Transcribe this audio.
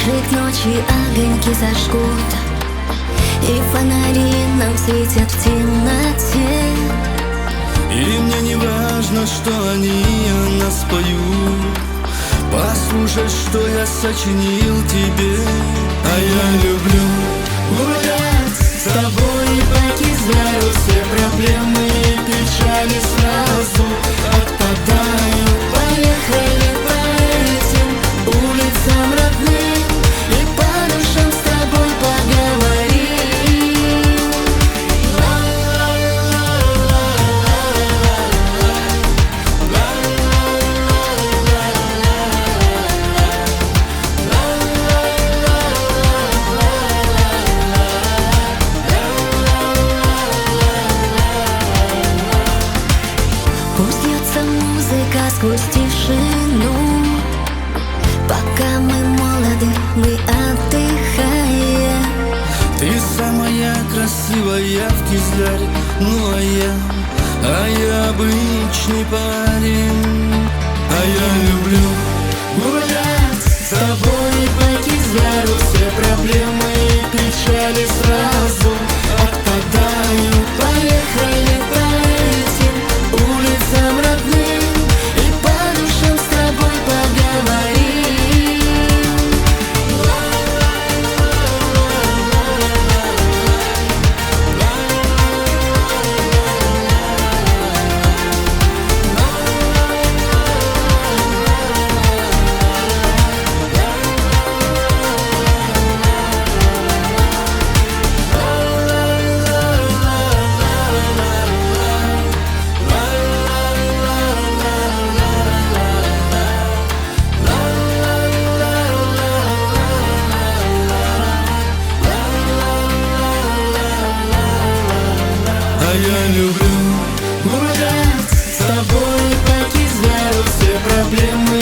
Ближе к ночи огоньки зажгут, и фонари нам светят в темноте. И мне не важно, что они о нас поют. Послушай, что я сочинил тебе. А я люблю гулять с тобой, покидаю все проблемы и печали сразу отпадают. Поехали по этим улицам родным и по душам с тобой поговорим. Пусть льется музыка сквозь тишину, пока мы молоды, мы отдыхаем. Ты самая красивая в Кизляре, ну а я обычный парень. А я люблю гулять с тобой по Кизляру, все проблемы и печали сразу отпадают. Поехали по этим улицам родным и по душам с тобой поговорим. А я люблю гулять с тобой по Кизляру, все проблемы